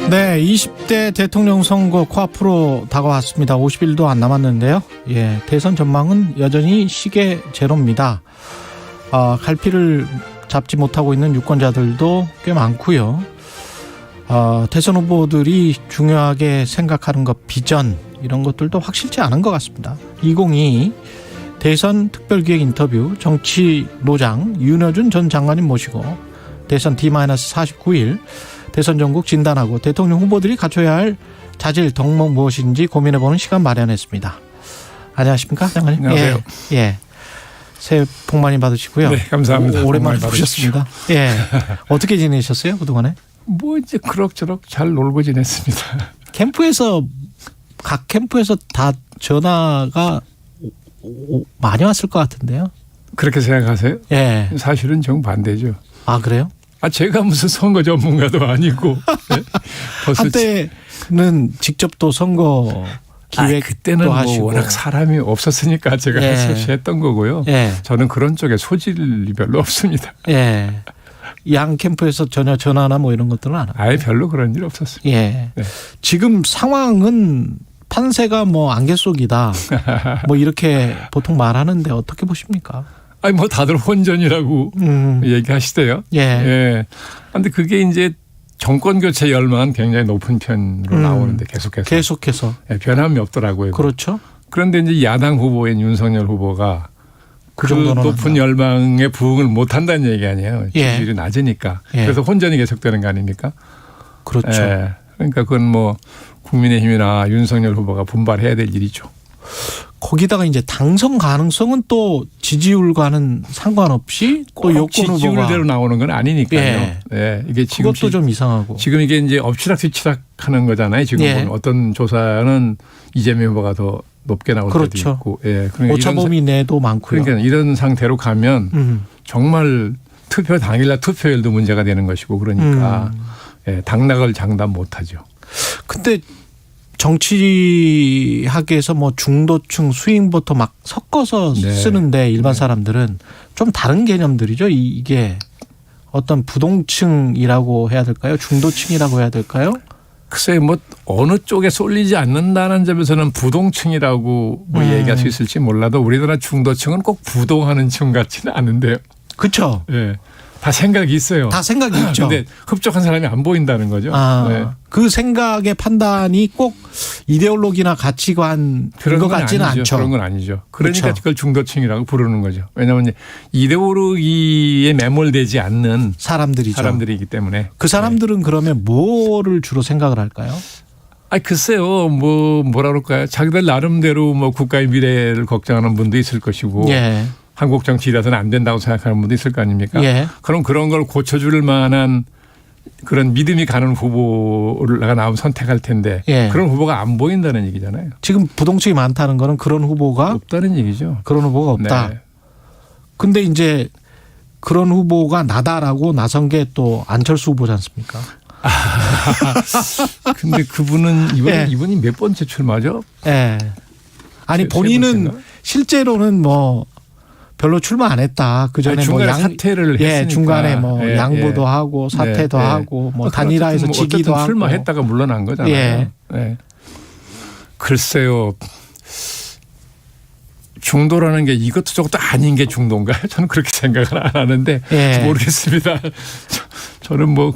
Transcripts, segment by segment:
네, 20대 대통령 선거 코앞으로 다가왔습니다. 50일도 안 남았는데요. 예, 대선 전망은 여전히 시계 제로입니다. 갈피를 잡지 못하고 있는 유권자들도 꽤 많고요. 대선 후보들이 중요하게 생각하는 것, 비전 이런 것들도 확실치 않은 것 같습니다. 2022 대선 특별기획 인터뷰 정치노장 윤여준 전 장관님 모시고 대선 D-49일 대선 전국 진단하고 대통령 후보들이 갖춰야 할 자질, 덕목 무엇인지 고민해보는 시간 마련했습니다. 안녕하십니까, 장관님? 안녕하세요. 예. 새해 복 많이 받으시고요. 네, 감사합니다. 오랜만에 보셨습니다. 예. 어떻게 지내셨어요, 그동안에? 뭐 이제 그럭저럭 잘 놀고 지냈습니다. 각 캠프에서 다 전화가 많이 왔을 것 같은데요. 그렇게 생각하세요? 예. 사실은 정반대죠. 아, 그래요? 제가 무슨 선거 전문가도 아니고. 네? 한때는 직접 또 선거 기획도 그때는 하시고. 뭐 워낙 사람이 없었으니까 제가 예. 했던 거고요. 예. 저는 그런 쪽에 소질이 별로 없습니다. 예. 양 캠프에서 전혀 전화나 뭐 이런 것들은 안 하고. 아예 별로 그런 일 없었습니다. 예. 네. 지금 상황은 판세가 뭐 안개 속이다. 뭐 이렇게 보통 말하는데 어떻게 보십니까? 뭐 다들 혼전이라고 얘기하시대요. 예. 예. 근데 그게 이제 정권 교체 열망은 굉장히 높은 편으로 나오는데 계속해서. 예, 변함이 없더라고요. 그렇죠. 그런데 이제 야당 후보인 윤석열 후보가 그 높은 열망에 부응을 못 한다는 얘기 아니에요. 지지율이 예. 낮으니까. 예. 그래서 혼전이 계속되는 거 아닙니까? 그렇죠. 예. 그러니까 그건 뭐 국민의힘이나 윤석열 후보가 분발해야 될 일이죠. 거기다가 이제 당선 가능성은 또 지지율과는 상관없이 또 여권 후보가 지지율대로 나오는 건 아니니까요. 예. 예. 이게 지금 그것도 좀 이상하고. 지금 이게 이제 엎치락뒤치락 하는 거잖아요. 지금 예. 어떤 조사는 이재명 후보가 더 높게 나올 그렇죠. 때도 있고. 예. 그러니까 오차범위 내도 많고요. 그러니까 이런 상태로 가면 정말 투표 당일날 투표율도 문제가 되는 것이고 그러니까 예, 당락을 장담 못하죠. 근데 정치학에서 뭐 중도층 스윙부터 막 섞어서 네. 쓰는데 일반 사람들은 좀 다른 개념들이죠. 이게 어떤 부동층이라고 해야 될까요? 중도층이라고 해야 될까요? 글쎄 뭐 어느 쪽에 쏠리지 않는다는 점에서는 부동층이라고 뭐 얘기할 수 있을지 몰라도 우리나라 중도층은 꼭 부동하는 층 같지는 않은데요. 그렇죠. 예. 다 생각이 있어요. 다 생각이 있죠. 그런데 흡족한 사람이 안 보인다는 거죠. 네. 그 생각의 판단이 꼭 이데올로기나 가치관 그런 것 같지는 아니죠. 않죠. 그런 건 아니죠. 그러니까 그렇죠. 그걸 중도층이라고 부르는 거죠. 왜냐하면 이데올로기에 매몰되지 않는 사람들이죠. 사람들이기 때문에. 그 사람들은 그러면 뭐를 주로 생각을 할까요? 글쎄요. 뭐라 그럴까요. 자기들 나름대로 뭐 국가의 미래를 걱정하는 분도 있을 것이고. 예. 한국 정치 이라서는 안 된다고 생각하는 분도 있을 거 아닙니까? 예. 그럼 그런 걸 고쳐줄 만한 그런 믿음이 가는 후보가 나오면 선택할 텐데 예. 그런 후보가 안 보인다는 얘기잖아요. 지금 부동층이 많다는 거는 그런 후보가 없다는 얘기죠. 그런 후보가 없다. 네. 근데 이제 그런 후보가 나다라고 나선 게 또 안철수 후보지 않습니까? 근데 그분은 이분이 몇 번째 출마죠? 예. 아니 본인은 실제로는 뭐 별로 출마 안 했다. 그 전에 중간에 사퇴를 했으니까. 중간에 뭐 양보도 하고 사퇴도 하고 뭐 단일화해서 뭐 지기도 하고 출마했다가 물러난 거잖아요. 예. 네. 글쎄요. 중도라는 게 이것도 저것도 아닌 게 중도인가요? 저는 그렇게 생각을 안 하는데 예. 모르겠습니다. 저는 뭐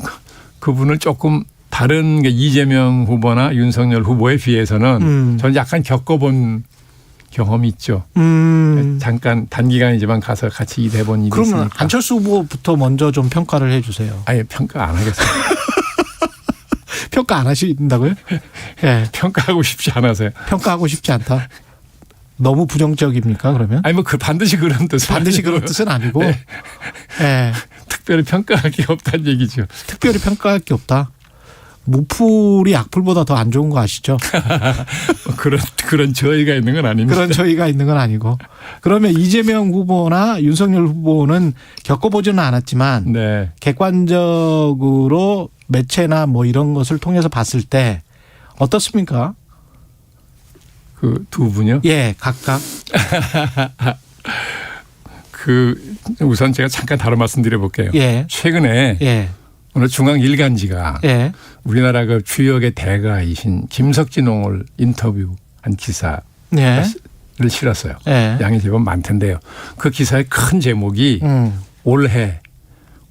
그분을 조금 다른 게 이재명 후보나 윤석열 후보에 비해서는 저는 약간 겪어본 경험이 있죠. 잠깐 단기간이지만 가서 같이 일해본 일이 그러면 있으니까. 안철수 후보부터 먼저 좀 평가를 해 주세요. 아예 평가 안 하겠어요. 평가 안 하신다고요? 예. 평가하고 싶지 않아서요. 평가하고 싶지 않다. 너무 부정적입니까 그러면? 아니 뭐 반드시 그런 뜻은 반드시 아니고요. 그런 뜻은 아니고. 네. 예. 특별히 평가할 게 없다는 얘기죠. 특별히 평가할 게 없다. 무풀이 악플보다 더 안 좋은 거 아시죠? 그런 저희가 있는 건 아닙니다. 그런 저희가 있는 건 아니고. 그러면 이재명 후보나 윤석열 후보는 겪어보지는 않았지만 네. 객관적으로 매체나 뭐 이런 것을 통해서 봤을 때 어떻습니까? 그 두 분요? 예, 각각. 우선 제가 잠깐 다른 말씀 드려볼게요. 예. 최근에 예. 오늘 중앙 일간지가 예. 우리나라 그 주역의 대가이신 김석진 옹을 인터뷰한 기사를 예. 실었어요. 예. 양이 제법 많던데요. 그 기사의 큰 제목이 올해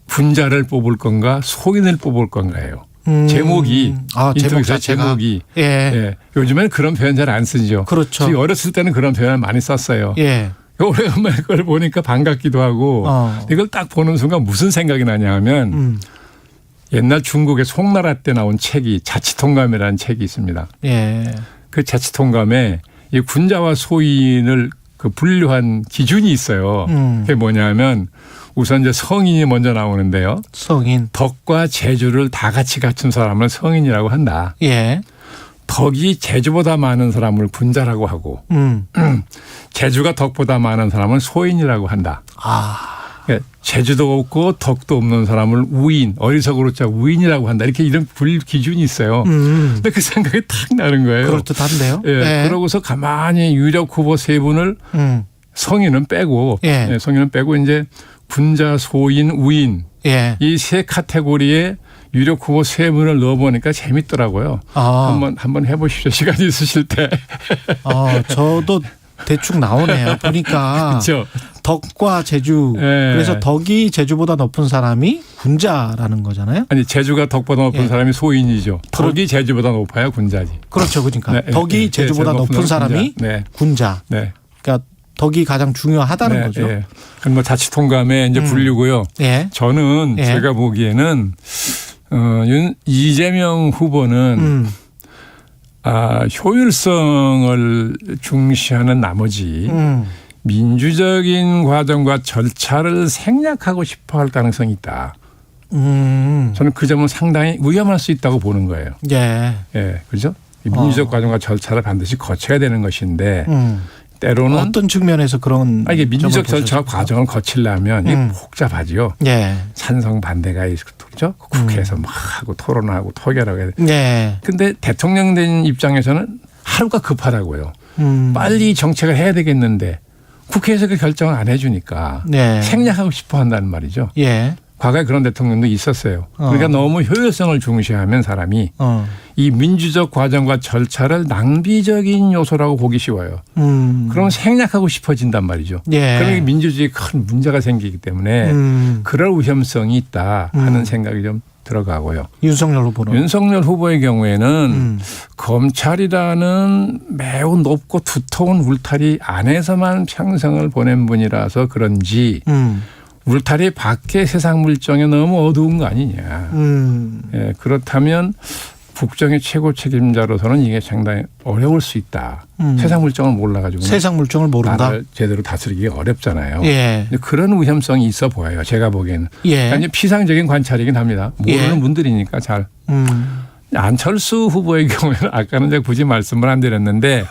군자를 뽑을 건가 소인을 뽑을 건가예요. 제목이 인터뷰 기사 제목이 예. 예. 요즘에는 그런 표현 잘 안 쓰죠. 그렇죠. 저희 어렸을 때는 그런 표현을 많이 썼어요. 예. 오래간만에 그걸 보니까 반갑기도 하고 이걸 딱 보는 순간 무슨 생각이 나냐 하면 옛날 중국의 송나라 때 나온 책이 자치통감이라는 책이 있습니다. 예. 그 자치통감에 이 군자와 소인을 그 분류한 기준이 있어요. 그게 뭐냐면 우선 이제 성인이 먼저 나오는데요. 성인. 덕과 재주를 다 같이 갖춘 사람을 성인이라고 한다. 예. 덕이 재주보다 많은 사람을 군자라고 하고 재주가 덕보다 많은 사람은 소인이라고 한다. 그러니까 재주도 없고 덕도 없는 사람을 우인, 어리석으로 짜 우인이라고 한다. 이렇게 이런 분류 기준이 있어요. 근데 그 생각이 탁 나는 거예요. 그렇듯한데요. 예. 예. 그러고서 가만히 유력 후보 세 분을 성인은 빼고 예. 예, 성인은 빼고 이제 군자, 소인, 우인 예. 이 세 카테고리에 유력 후보 세 분을 넣어보니까 재밌더라고요. 한번 해보십시오. 시간이 있으실 때. 저도 대충 나오네요. 보니까 그렇죠. 덕과 재주. 예. 그래서 덕이 재주보다 높은 사람이 군자라는 거잖아요. 아니 재주가 덕보다 높은 예. 사람이 소인이죠. 덕이 재주보다 높아야 군자지. 그렇죠. 그러니까 네, 덕이 재주보다 높은 사람이 군자. 네. 그러니까 덕이 가장 중요하다는 네, 거죠. 네. 그럼 뭐 자치통감에 이제 분류고요. 예. 저는 예. 제가 보기에는 이재명 후보는 효율성을 중시하는 나머지 민주적인 과정과 절차를 생략하고 싶어할 가능성이 있다. 저는 그 점은 상당히 위험할 수 있다고 보는 거예요. 예. 예, 그렇죠? 민주적 과정과 절차를 반드시 거쳐야 되는 것인데 때로는 어떤 측면에서 그런 이게 민주적 점을 절차와 과정을 거치려면 이게 복잡하지요. 예. 찬성 반대가 있죠. 국회에서 막 하고 토론하고 토결하고 해야 돼. 예. 근데 대통령 된 입장에서는 하루가 급하다고요. 빨리 정책을 해야 되겠는데 국회에서 그 결정을 안 해주니까 네. 생략하고 싶어 한다는 말이죠. 예. 과거에 그런 대통령도 있었어요. 그러니까 너무 효율성을 중시하면 사람이 이 민주적 과정과 절차를 낭비적인 요소라고 보기 쉬워요. 그러면 생략하고 싶어진단 말이죠. 예. 그러면 민주주의에 큰 문제가 생기기 때문에 그럴 위험성이 있다 하는 생각이 좀 들어가고요. 윤석열 후보는. 윤석열 후보의 경우에는 검찰이라는 매우 높고 두터운 울타리 안에서만 평생을 보낸 분이라서 그런지 울타리 밖의 세상 물정에 너무 어두운 거 아니냐. 예, 그렇다면 국정의 최고 책임자로서는 이게 상당히 어려울 수 있다. 세상 물정을 몰라가지고 세상 물정을 모른다. 나라를 제대로 다스리기가 어렵잖아요. 예. 그런 위험성이 있어 보여요. 제가 보기에는. 예. 그러니까 피상적인 관찰이긴 합니다. 모르는 예. 분들이니까 잘. 안철수 후보의 경우에는 아까는 제가 굳이 말씀을 안 드렸는데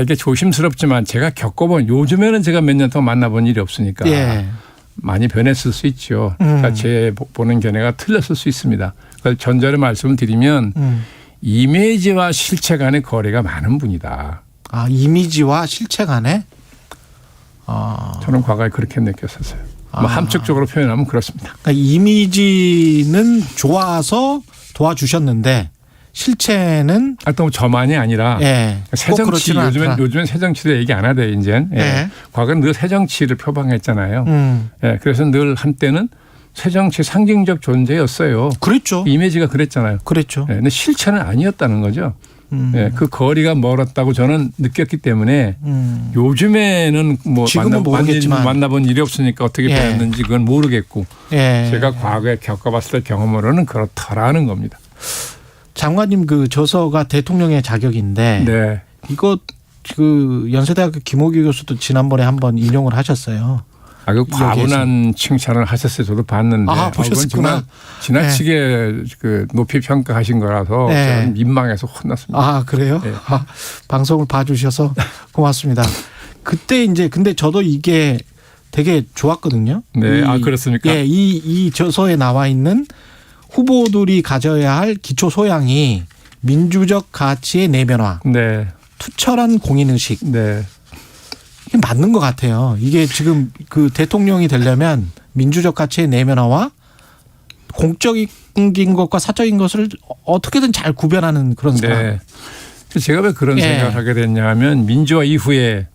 이게 조심스럽지만 제가 겪어본 요즘에는 제가 몇 년 동안 만나본 일이 없으니까 예. 많이 변했을 수 있죠. 그러니까 제 보는 견해가 틀렸을 수 있습니다. 그래서 전절에 말씀을 드리면 이미지와 실체 간의 거리가 많은 분이다. 이미지와 실체 간에? 저는 과거에 그렇게 느꼈었어요. 뭐 함축적으로 표현하면 그렇습니다. 그러니까 이미지는 좋아서 도와주셨는데 실체는 또 저만이 아니라 예. 새정치 요즘엔 새정치를 얘기 안 하대 이제. 예. 예. 과거는 늘 새정치를 표방했잖아요. 예. 그래서 늘 한때는 새정치 상징적 존재였어요. 그랬죠. 이미지가 그랬잖아요. 그랬죠. 예. 근데 실체는 아니었다는 거죠. 예. 그 거리가 멀었다고 저는 느꼈기 때문에 요즘에는 뭐 지금은 모르겠지만 만나본 일이 없으니까 어떻게 변했는지 그건 모르겠고 제가 과거에 겪어봤을 때 경험으로는 그렇더라는 겁니다. 장관님 그 저서가 대통령의 자격인데 네. 이거 그 연세대학교 김호규 교수도 지난번에 한번 인용을 하셨어요. 그 과분한 칭찬을 하셨어요. 저도 봤는데. 보셨구나. 지나치게 그 높이 평가하신 거라서 저는 민망해서 혼났습니다. 그래요? 네. 방송을 봐주셔서 고맙습니다. 그때 이제 근데 저도 이게 되게 좋았거든요. 네. 그렇습니까? 예, 이 저서에 나와 있는 후보들이 가져야 할 기초 소양이 민주적 가치의 내면화, 네. 투철한 공인의식, 네. 이게 맞는 것 같아요. 이게 지금 그 대통령이 되려면 민주적 가치의 내면화와 공적인 것과 사적인 것을 어떻게든 잘 구별하는 그런 사람. 네. 제가 왜 그런 예. 생각을 하게 됐냐 하면 민주화 이후에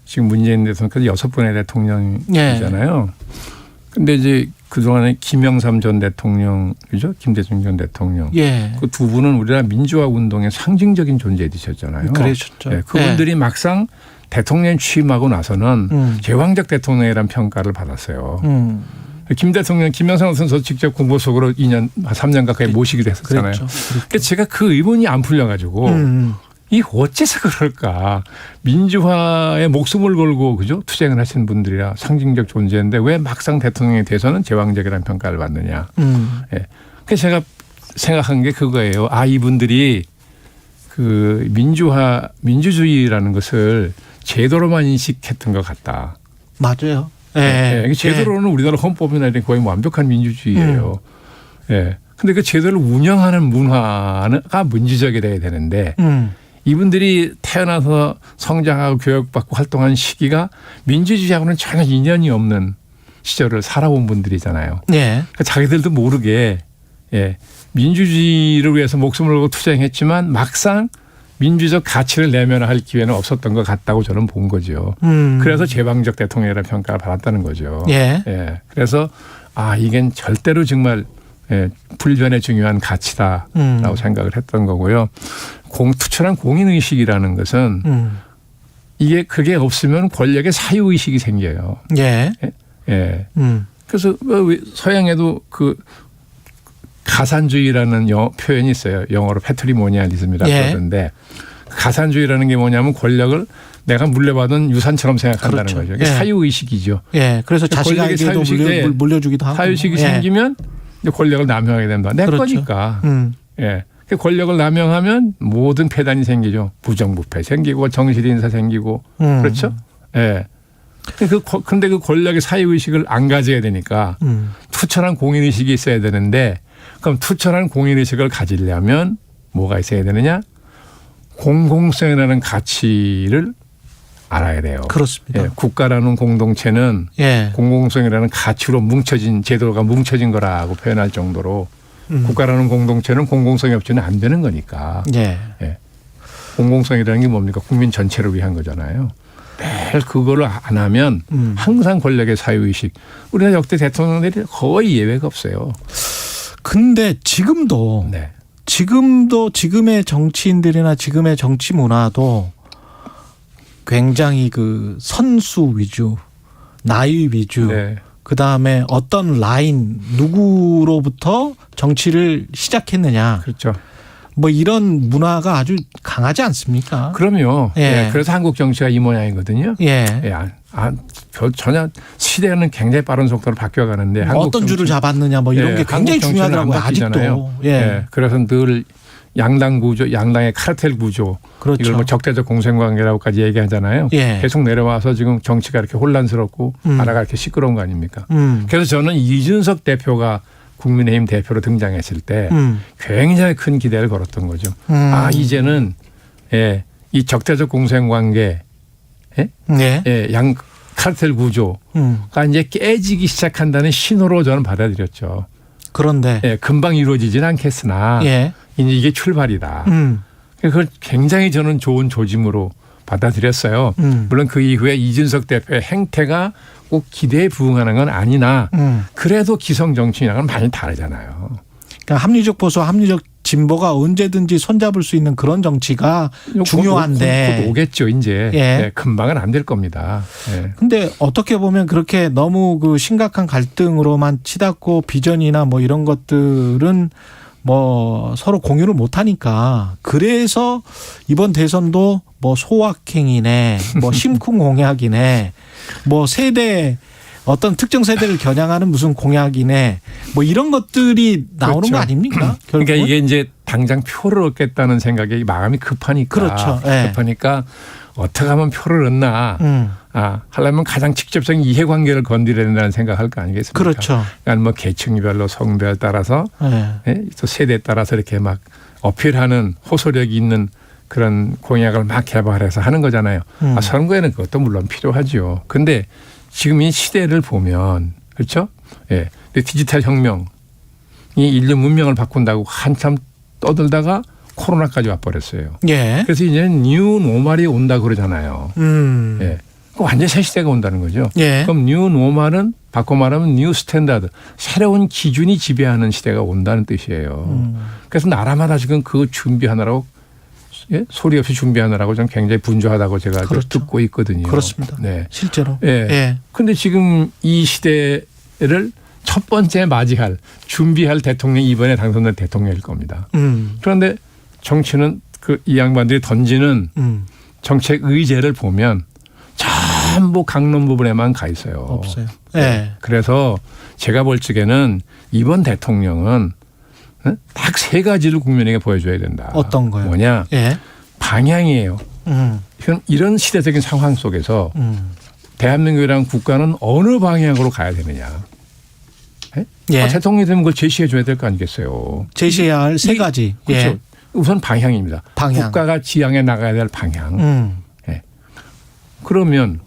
지금 문재인 대통령 6번의 대통령이잖아요. 근데 이제 그동안에 김영삼 전 대통령이죠. 김대중 전 대통령. 예. 그 두 분은 우리나라 민주화 운동의 상징적인 존재이셨잖아요. 그러셨죠. 네, 그분들이 예. 막상 대통령 취임하고 나서는 제왕적 대통령이라는 평가를 받았어요. 김 대통령, 김영삼 선수 직접 공보석으로 2년, 3년 가까이 모시기도 했었잖아요. 그랬죠. 그러니까 제가 그 의문이 안 풀려가지고 이 어째서 그럴까? 민주화에 목숨을 걸고 그죠 투쟁을 하신 분들이라 상징적 존재인데 왜 막상 대통령이 돼서는 제왕적이라는 평가를 받느냐? 예. 그래서 제가 생각한 게 그거예요. 아 이분들이 그 민주주의라는 것을 제도로만 인식했던 것 같다. 맞아요. 예. 제도로는 우리나라 헌법이나 이런 거의 완벽한 민주주의예요. 예. 근데 그 제도를 운영하는 문화가 민주적이 돼야 되는데 이분들이 태어나서 성장하고 교육받고 활동한 시기가 민주주의하고는 전혀 인연이 없는 시절을 살아온 분들이잖아요. 예. 그러니까 자기들도 모르게 예. 민주주의를 위해서 목숨을 걸고 투쟁했지만 막상 민주적 가치를 내면화할 기회는 없었던 것 같다고 저는 본 거죠. 그래서 제왕적 대통령이라는 평가를 받았다는 거죠. 예. 예. 그래서 아 이게 절대로 정말 예, 불변의 중요한 가치다라고 생각을 했던 거고요. 투철한 공인의식이라는 것은 이게 그게 없으면 권력의 사유의식이 생겨요. 예. 예. 그래서 서양에도 그 가산주의라는 표현이 있어요. 영어로 패트리모니얼리즘이라고 예. 그러는데 가산주의라는 게 뭐냐면 권력을 내가 물려받은 유산처럼 생각한다는 그렇죠. 거죠. 이게 예. 사유의식이죠. 예. 그래서 자식에게도 물려주기도 하고. 사유의식이 예. 생기면 권력을 남용하게 된다. 내 그렇죠. 거니까. 예. 권력을 남용하면 모든 폐단이 생기죠. 부정부패 생기고 정실 인사 생기고 그렇죠. 예. 그런데 그 권력의 사유의식을 안 가져야 되니까 투철한 공인의식이 있어야 되는데 그럼 투철한 공인의식을 가지려면 뭐가 있어야 되느냐? 공공성이라는 가치를 알아야 돼요. 그렇습니다. 예, 국가라는 공동체는 예. 공공성이라는 가치로 뭉쳐진 제도가 뭉쳐진 거라고 표현할 정도로 국가라는 공동체는 공공성이 없이는 안 되는 거니까. 예. 예. 공공성이라는 게 뭡니까? 국민 전체를 위한 거잖아요. 매일 그거를 안 하면 항상 권력의 사유의식. 우리가 역대 대통령들이 거의 예외가 없어요. 근데 지금도 네. 지금의 정치인들이나 지금의 정치 문화도 굉장히 그 선수 위주, 나이 위주, 네. 그다음에 어떤 라인 누구로부터 정치를 시작했느냐. 그렇죠. 뭐 이런 문화가 아주 강하지 않습니까? 그럼요. 예. 예. 그래서 한국 정치가 이 모양이거든요. 예. 예. 전혀 시대는 굉장히 빠른 속도로 바뀌어가는데 한국 어떤 줄을 잡았느냐 뭐 이런 예. 게 굉장히 한국 정치는 중요하더라고요. 안 바뀌잖아요. 아직도. 예. 그래서 늘 양당 구조, 양당의 카르텔 구조, 그렇죠. 이걸 뭐 적대적 공생관계라고까지 얘기하잖아요. 예. 계속 내려와서 지금 정치가 이렇게 혼란스럽고 나라가 이렇게 시끄러운 거 아닙니까? 그래서 저는 이준석 대표가 국민의힘 대표로 등장했을 때 굉장히 큰 기대를 걸었던 거죠. 아 이제는 예, 이 적대적 공생관계, 양 카르텔 구조가 이제 깨지기 시작한다는 신호로 저는 받아들였죠. 그런데 예, 금방 이루어지진 않겠으나 예. 이제 이게 출발이다. 그걸 굉장히 저는 좋은 조짐으로 받아들였어요. 물론 그 이후에 이준석 대표의 행태가 꼭 기대에 부응하는 건 아니나 그래도 기성 정치인하고는 많이 다르잖아요. 그러니까 합리적 보수, 합리적 진보가 언제든지 손잡을 수 있는 그런 정치가 중요한데. 곧 오겠죠, 이제. 예. 네, 금방은 안 될 겁니다. 예. 근데 어떻게 보면 그렇게 너무 그 심각한 갈등으로만 치닫고 비전이나 뭐 이런 것들은 뭐 서로 공유를 못 하니까 그래서 이번 대선도 뭐 소확행이네, 뭐 심쿵 공약이네, 뭐 세대 어떤 특정 세대를 겨냥하는 무슨 공약이네, 뭐 이런 것들이 나오는 그렇죠. 거 아닙니까? 그러니까 이게 이제 당장 표를 얻겠다는 생각에 마음이 급하니까. 그렇죠. 예. 급하니까 어떻게 하면 표를 얻나. 하려면 가장 직접적인 이해관계를 건드려야 된다는 생각할 거 아니겠습니까? 그렇죠. 그러니까 뭐 계층별로 성별에 따라서 예. 또 세대에 따라서 이렇게 막 어필하는 호소력이 있는 그런 공약을 막 개발해서 하는 거잖아요. 선거에는 그것도 물론 필요하죠. 근데 지금 이 시대를 보면 그렇죠? 예. 근데 디지털 혁명이 인류 문명을 바꾼다고 한참 떠들다가 코로나까지 와버렸어요. 예. 그래서 이제 뉴 노멀이 온다 그러잖아요. 예. 완전 새 시대가 온다는 거죠. 예. 그럼 뉴 노멀은 바꿔 말하면 뉴 스탠다드, 새로운 기준이 지배하는 시대가 온다는 뜻이에요. 그래서 나라마다 지금 그거 준비하느라고 예? 소리 없이 준비하느라고 좀 굉장히 분주하다고 제가 그렇죠. 듣고 있거든요. 그렇습니다. 네. 실제로. 예. 예. 근데 지금 이 시대를 첫 번째 맞이할 준비할 대통령이 이번에 당선된 대통령일 겁니다. 그런데 정치는 그 이 양반들이 던지는 정책 의제를 보면 전부 강론 부분에만 가 있어요. 없어요. 네. 예. 그래서 제가 볼 적에는 이번 대통령은 딱 세 가지를 국민에게 보여줘야 된다. 어떤 거요? 뭐냐? 예. 방향이에요. 이런 시대적인 상황 속에서 대한민국이라는 국가는 어느 방향으로 가야 되느냐. 예. 대통령이 되면 그걸 제시해 줘야 될 거 아니겠어요. 제시해야 할 세 가지. 그렇죠. 예. 우선 방향입니다. 방향. 국가가 지향해 나가야 될 방향. 예. 그러면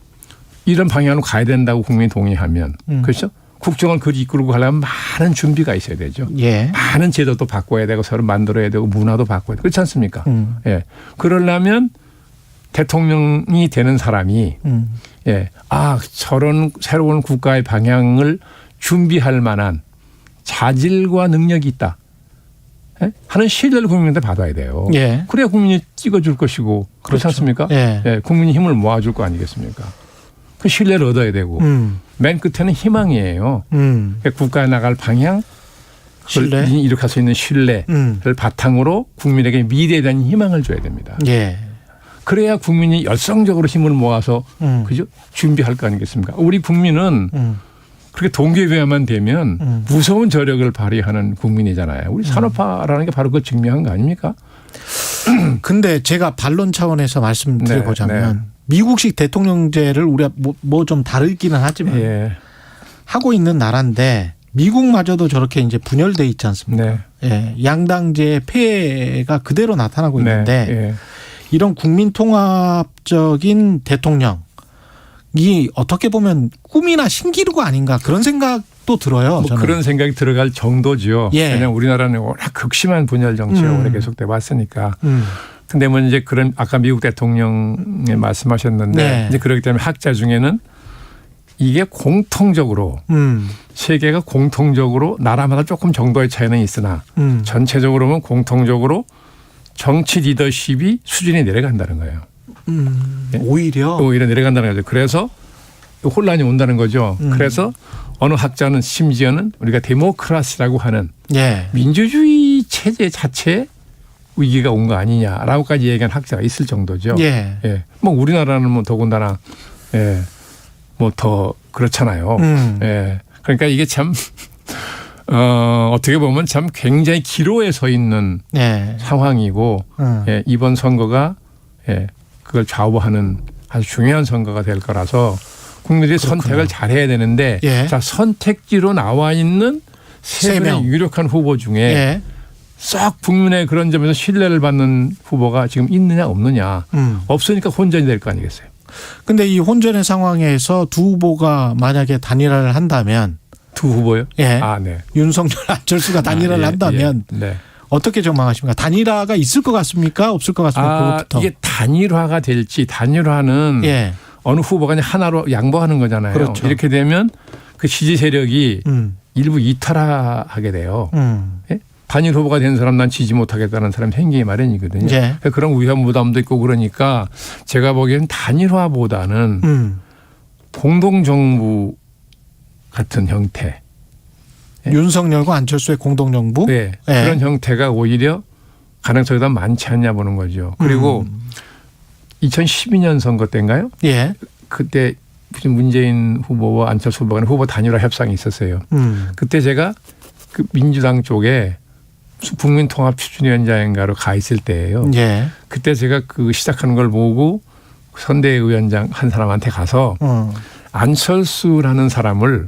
이런 방향으로 가야 된다고 국민이 동의하면 그렇죠. 국정을 그리 이끌고 가려면 많은 준비가 있어야 되죠. 예. 많은 제도도 바꿔야 되고 서로 만들어야 되고 문화도 바꿔야 되고 그렇지 않습니까? 예. 그러려면 대통령이 되는 사람이 예. 아, 저런 새로운 국가의 방향을 준비할 만한 자질과 능력이 있다. 예? 하는 신뢰를 국민한테 받아야 돼요. 예. 그래야 국민이 찍어줄 것이고 그렇지 그렇죠. 않습니까? 예. 예. 국민이 힘을 모아줄 거 아니겠습니까? 그 신뢰를 얻어야 되고 맨 끝에는 희망이에요. 그러니까 국가에 나갈 방향, 신뢰, 이룩할 수 있는 신뢰를 바탕으로 국민에게 미래에 대한 희망을 줘야 됩니다. 예. 그래야 국민이 열성적으로 힘을 모아서 그죠? 준비할 거 아니겠습니까? 우리 국민은 그렇게 동기부여만 되면 무서운 저력을 발휘하는 국민이잖아요. 우리 산업화라는 게 바로 그 증명한 거 아닙니까? 근데 제가 반론 차원에서 말씀드려보자면 네. 미국식 대통령제를 우리가 뭐 좀 다르기는 하지만 예. 하고 있는 나라인데 미국마저도 저렇게 이제 분열돼 있지 않습니까? 네. 예. 양당제의 폐해가 그대로 나타나고 있는데 네. 예. 이런 국민 통합적인 대통령이 어떻게 보면 꿈이나 신기루가 아닌가 그런 생각도 들어요. 저는. 그런 생각이 들어갈 정도죠. 예. 왜냐하면 우리나라는 워낙 극심한 분열 정치가 오래 계속돼 왔으니까. 근데 뭐 이제 그런 아까 미국 대통령이 말씀하셨는데 네. 이제 그렇기 때문에 학자 중에는 이게 공통적으로 세계가 공통적으로 나라마다 조금 정도의 차이는 있으나 전체적으로는 공통적으로 정치 리더십이 수준이 내려간다는 거예요. 오히려 내려간다는 거죠. 그래서 혼란이 온다는 거죠. 그래서 어느 학자는 심지어는 우리가 데모크라시라고 하는 예. 민주주의 체제 자체에 위기가 온 거 아니냐라고까지 얘기한 학자가 있을 정도죠. 예. 예. 뭐 우리나라는 뭐 더군다나 예. 뭐 더 그렇잖아요. 예. 그러니까 이게 참 어떻게 보면 참 굉장히 기로에 서 있는 예. 상황이고 예. 이번 선거가 예. 그걸 좌우하는 아주 중요한 선거가 될 거라서 국민들이 그렇군요. 선택을 잘해야 되는데 예. 자 선택지로 나와 있는 세 명의 유력한 후보 중에 예. 썩 국민의 그런 점에서 신뢰를 받는 후보가 지금 있느냐 없느냐. 없으니까 혼전이 될 거 아니겠어요. 근데 이 혼전의 상황에서 두 후보가 만약에 단일화를 한다면 두 후보요? 예. 아, 네. 윤석열 안철수가 단일화를 예, 한다면 예. 네. 어떻게 전망하십니까? 단일화가 있을 것 같습니까? 없을 것 같습니까? 그것부터. 이게 단일화가 될지 단일화는 예. 어느 후보가 그냥 하나로 양보하는 거잖아요. 그렇죠. 이렇게 되면 그 지지 세력이 일부 이탈하게 돼요. 예? 단일 후보가 된 사람 난 지지 못하겠다는 사람이 생기기 마련이거든요. 예. 그런 위험 부담도 있고 그러니까 제가 보기에는 단일화보다는 공동정부 같은 형태. 예? 윤석열과 안철수의 공동정부? 네. 예. 그런 형태가 오히려 가능성이 더 많지 않냐 보는 거죠. 그리고 2012년 선거 때인가요? 예. 그때 문재인 후보와 안철수 후보 간의 후보 단일화 협상이 있었어요. 그때 제가 그 민주당 쪽에 국민통합추진위원장인가로 가 있을 때예요. 예. 그때 제가 그 시작하는 걸 보고 선대위원장 한 사람한테 가서 안철수라는 사람을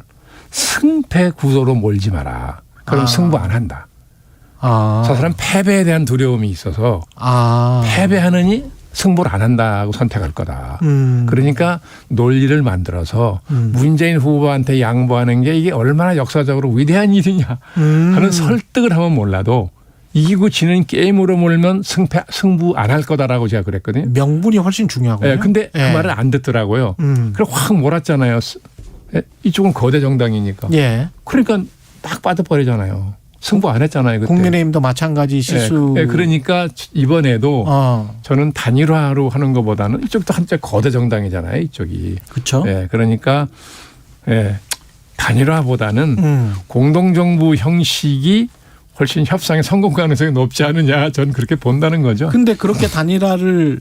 승패 구도로 몰지 마라. 그럼 승부 안 한다. 저 사람 패배에 대한 두려움이 있어서 패배하느니 승부를 안 한다고 선택할 거다. 그러니까 논리를 만들어서 문재인 후보한테 양보하는 게 이게 얼마나 역사적으로 위대한 일이냐 하는 설득을 하면 몰라도 이기고 지는 게임으로 몰면 승부 안 할 거다라고 제가 그랬거든요. 명분이 훨씬 중요하고요. 네, 근데 그 말을 안 듣더라고요. 그래서 확 몰았잖아요. 이쪽은 거대 정당이니까. 예. 그러니까 딱 빠져버리잖아요. 승부 안 했잖아요. 그때. 국민의힘도 마찬가지 실수. 네, 그러니까 이번에도 저는 단일화로 하는 것보다는 이쪽도 한쪽 거대 정당이잖아요. 이쪽이. 그렇죠. 네, 그러니까 단일화보다는 공동정부 형식이 훨씬 협상의 성공 가능성이 높지 않느냐 저는 그렇게 본다는 거죠. 근데 그렇게 단일화를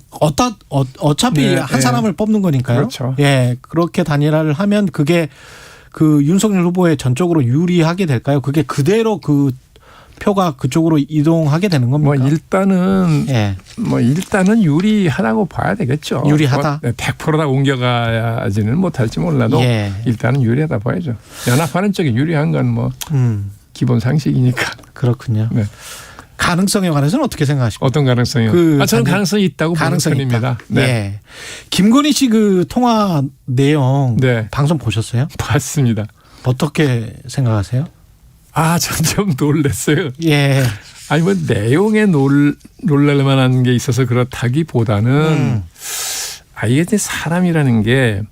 어차피 한 사람을 뽑는 거니까요. 그렇죠. 예, 그렇게 단일화를 하면 그게 그 윤석열 후보에 전적으로 유리하게 될까요? 그게 그대로 그 표가 그쪽으로 이동하게 되는 겁니까? 일단은 유리하다고 봐야 되겠죠. 유리하다. 100%다 옮겨가지는 못할지 몰라도 일단은 유리하다 봐야죠. 연합하는 쪽이 유리한 건 기본 상식이니까. 그렇군요. 네. 가능성에 관해서는 어떻게 생각하십니까? 어떤 가능성이요? 저는 가능성이 있다고 보는 편입니다. 네. 네. 김건희 씨 그 통화 내용 방송 보셨어요? 봤습니다. 어떻게 생각하세요? 전 좀 놀랐어요. 예. 아니 뭐 내용에 놀랄 만한 게 있어서 그렇다기보다는 이게 이제 사람이라는 게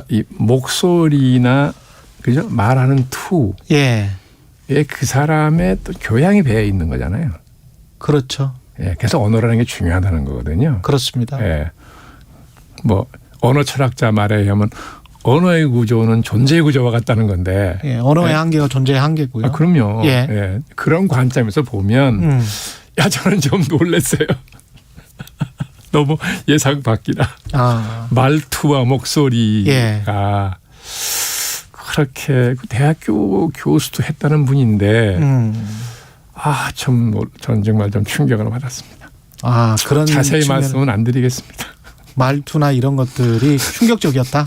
이 목소리나 그죠? 말하는 투. 그 사람의 또 교양이 배어 있는 거잖아요. 그렇죠. 그래서 언어라는 게 중요하다는 거거든요. 그렇습니다. 뭐 언어 철학자 말에 의하면 언어의 구조는 존재의 구조와 같다는 건데. 언어의 한계가 존재의 한계고요. 그럼요. 그런 관점에서 보면 저는 좀 놀랐어요. 너무 예상 밖이라. 말투와 목소리가 그렇게 대학교 교수도 했다는 분인데 저는 정말 좀 충격을 받았습니다. 그런 자세히 말씀은 안 드리겠습니다. 말투나 이런 것들이 충격적이었다.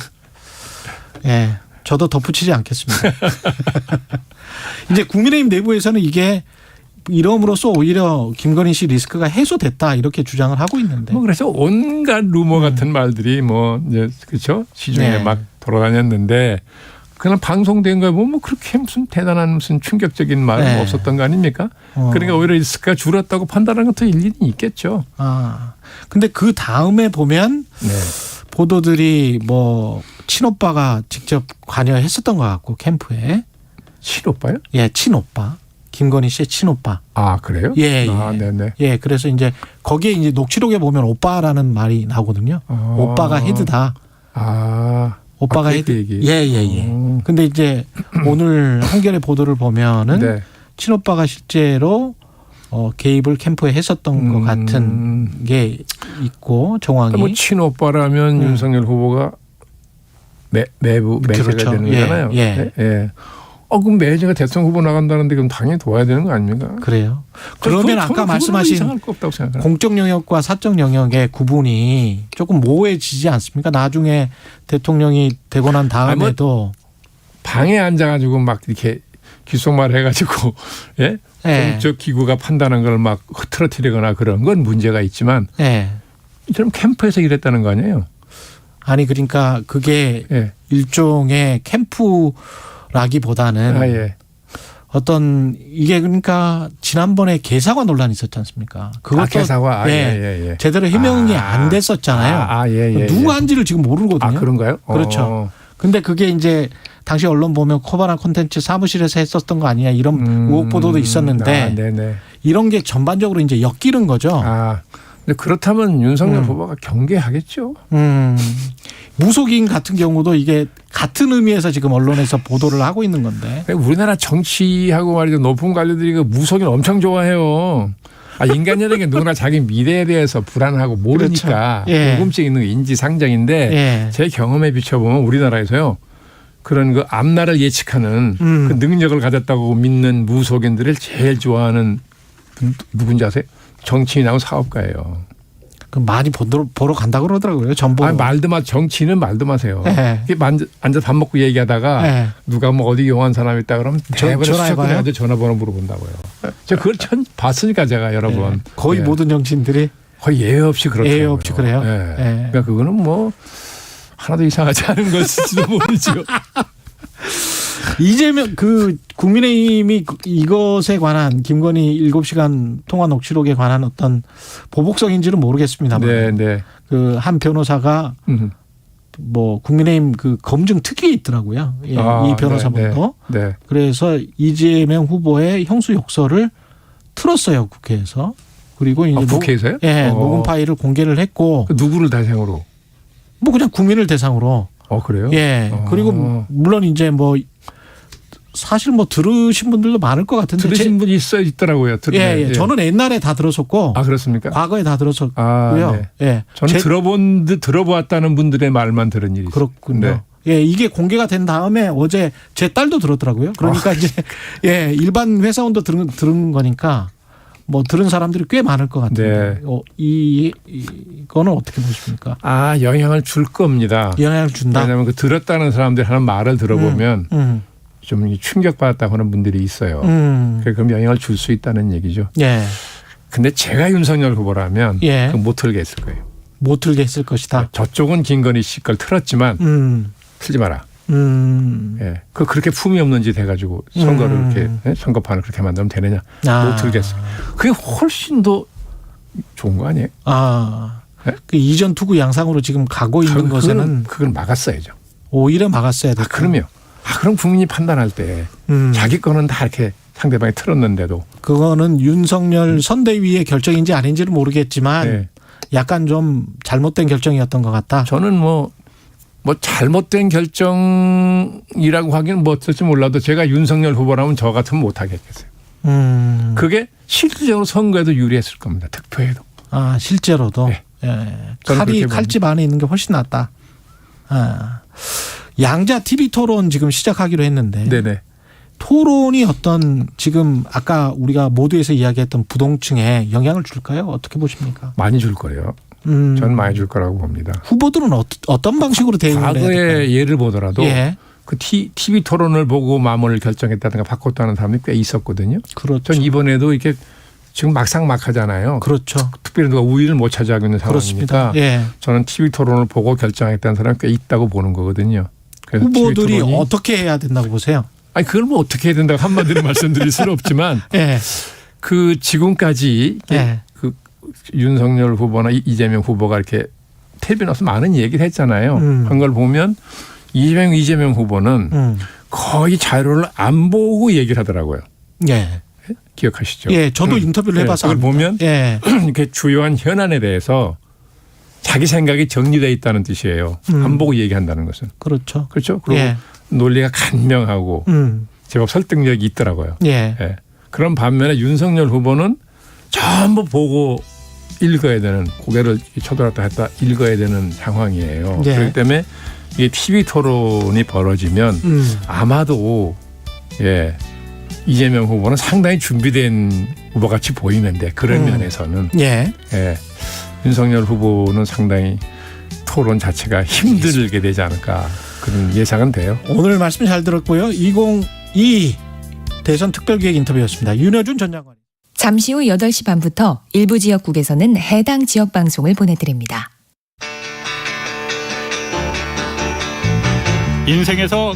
저도 덧붙이지 않겠습니다. 이제 국민의힘 내부에서는 이게 이름으로써 오히려 김건희 씨 리스크가 해소됐다 이렇게 주장을 하고 있는데. 그래서 온갖 루머 같은 말들이 이제 그렇죠 시중에 막 돌아다녔는데. 그냥 방송된 거에 뭐 그렇게 무슨 대단한 무슨 충격적인 말은 없었던 거 아닙니까? 그러니까 오히려 리스크가 줄었다고 판단하는 것도 일리는 있겠죠. 근데 그 다음에 보면 보도들이 뭐 친오빠가 직접 관여했었던 것 같고 캠프에. 친오빠요? 친오빠. 김건희 씨의 친오빠. 그래요? 네네. 그래서 이제 거기에 이제 녹취록에 보면 오빠라는 말이 나오거든요. 오빠가 헤드다. 오빠가 헤드. 근데 이제 오늘 한겨레 보도를 보면은 친오빠가 실제로 개입을 캠프에 했었던 것 같은 게 있고 정황이. 뭐 친오빠라면 윤석열 후보가 내부 매제가 되는 거잖아요. 그럼 매제가 대통령 후보 나간다는데 그럼 당연히 도와야 되는 거 아닙니까? 그래요. 그러면 아까 말씀하신 공적 영역과 사적 영역의 구분이 조금 모호해지지 않습니까? 나중에 대통령이 되고 난 다음에도 방에 앉아가지고 막 이렇게 귓속말 해가지고 공적 기구가 판단한 걸 막 흐트러뜨리거나 그런 건 문제가 있지만 이처럼 캠프에서 일했다는 거 아니에요? 아니 그러니까 그게 일종의 캠프라기보다는 어떤 이게 그러니까 지난번에 개사과 논란이 있었지 않습니까? 그것도 개사과 제대로 해명이 안 됐었잖아요. 누가 한지를 지금 모르거든요. 그런가요? 그렇죠. 근데 그게 이제 당시 언론 보면 코바나 콘텐츠 사무실에서 했었던 거 아니냐 이런 의혹 보도도 있었는데 이런 게 전반적으로 이제 엮이는 거죠. 근데 그렇다면 윤석열 후보가 경계하겠죠. 무속인 같은 경우도 이게 같은 의미에서 지금 언론에서 보도를 하고 있는 건데. 우리나라 정치하고 말이죠. 높은 관료들이 그 무속인 엄청 좋아해요. 인간이라는 게 누구나 자기 미래에 대해서 불안하고 모르니까 궁금증 있는 게 인지상정인데 제 경험에 비춰보면 우리나라에서요. 그런 그 앞날을 예측하는 그 능력을 가졌다고 믿는 무속인들을 제일 좋아하는 누군지 아세요? 정치인하고 사업가예요. 그 많이 보러 간다 그러더라고요. 전부. 말도 마 정치는 말도 마세요. 네. 앉아 밥 먹고 얘기하다가 네. 누가 뭐 어디 용한 사람 있다 그러면 전화해봐요. 전화번호 물어본다고요. 저 그걸 봤으니까 제가 여러 번. 거의 모든 정치인들이 거의 예외 없이 그렇더라고요. 예외 없이 그래요. 네. 그러니까 그거는 뭐 하나도 이상하지 않은 것일지도 모르죠. 이재명 국민의힘이 이것에 관한 김건희 7시간 통화 녹취록에 관한 어떤 보복성인지는 모르겠습니다만 네. 그 한 변호사가 뭐 국민의힘 그 검증 특위에 있더라고요. 예, 이 변호사분도. 네. 그래서 이재명 후보의 형수 욕설을 틀었어요, 국회에서. 그리고 이제 국회에서요? 녹음 파일을 공개를 했고. 누구를 대상으로? 뭐 그냥 국민을 대상으로. 그래요? 예. 그리고 물론 이제 뭐 사실 뭐 들으신 분들도 많을 것 같은데. 들으신 분이 있더라고요. 예. 저는 옛날에 다 들었었고. 그렇습니까? 과거에 다 들었었고요. 네. 예. 저는 들어보았다는 분들의 말만 들은 일이 있어요. 그렇군요. 네. 예, 이게 공개가 된 다음에 어제 제 딸도 들었더라고요. 그러니까 이제 일반 회사원도 들은 거니까 뭐 들은 사람들이 꽤 많을 것 같은데. 네. 이거는 어떻게 보십니까? 영향을 줄 겁니다. 영향을 준다. 왜냐하면 그 들었다는 사람들이 하는 말을 들어보면 좀 충격받았다고 하는 분들이 있어요. 그럼 영향을 줄 수 있다는 얘기죠. 예. 근데 제가 윤석열 후보라면 그건 못 틀게 했을 거예요. 못 틀게 했을 것이다. 저쪽은 김건희 씨 걸 틀었지만 틀지 마라. 예. 그렇게 품이 없는 짓 해가지고 선거를 이렇게 선거판을 그렇게 만들면 되느냐? 못 틀겠어요. 그게 훨씬 더 좋은 거 아니에요? 네? 그 이전 투구 양상으로 지금 가고 있는 것에는 그걸 막았어야죠. 오히려 막았어야 됐다. 그럼요. 그럼 국민이 판단할 때 자기 거는 다 이렇게 상대방이 틀었는데도 그거는 윤석열 선대위의 결정인지 아닌지는 모르겠지만 약간 좀 잘못된 결정이었던 것 같다. 저는 뭐 잘못된 결정이라고 하기는 뭐 어떨지 몰라도 제가 윤석열 후보라면 저 같으면 못 하겠어요. 그게 실질적으로 선거에도 유리했을 겁니다. 득표에도. 실제로도. 네. 칼이 칼집 안에 있는 게 훨씬 낫다. 양자 TV 토론 지금 시작하기로 했는데. 네네. 토론이 어떤 지금 아까 우리가 모두에서 이야기했던 부동층에 영향을 줄까요? 어떻게 보십니까? 많이 줄 거예요. 저는 많이 줄 거라고 봅니다. 후보들은 어떤 방식으로 대응을 해야 될까요? 과거의 예를 보더라도 그 TV 토론을 보고 마음을 결정했다든가 바꿨다는 사람이 꽤 있었거든요. 그렇죠. 전 이번에도 이렇게 지금 막상막하잖아요. 그렇죠. 특별히 누가 우위를 못 차지하고 있는 상황이니까 저는 TV 토론을 보고 결정했다는 사람이 꽤 있다고 보는 거거든요. 그래서 후보들이 어떻게 해야 된다고 보세요? 그걸 뭐 어떻게 해야 된다고 한마디로 말씀드릴 수는 없지만 그 지금까지 그 윤석열 후보나 이재명 후보가 이렇게 텔레비전 나와서 많은 얘기를 했잖아요. 한 걸 보면 이재명 후보는 거의 자료를 안 보고 얘기를 하더라고요. 기억하시죠? 저도 인터뷰를 해봐서 그걸 보면 이렇게 주요한 현안에 대해서 자기 생각이 정리되어 있다는 뜻이에요. 안 보고 얘기한다는 것은. 그렇죠. 그리고 논리가 간명하고 제법 설득력이 있더라고요. 그런 반면에 윤석열 후보는 전부 보고 읽어야 되는, 고개를 쳐들었다 했다 읽어야 되는 상황이에요. 그렇기 때문에 이게 TV 토론이 벌어지면 아마도 이재명 후보는 상당히 준비된 후보같이 보이는데 그런 면에서는 윤석열 후보는 상당히 토론 자체가 힘들게 되지 않을까 그런 예상은 돼요. 오늘 말씀 잘 들었고요. 2022 대선 특별기획 인터뷰였습니다. 윤여준 전 장관. 잠시 후 8시 반부터 일부 지역국에서는 해당 지역 방송을 보내드립니다. 인생에서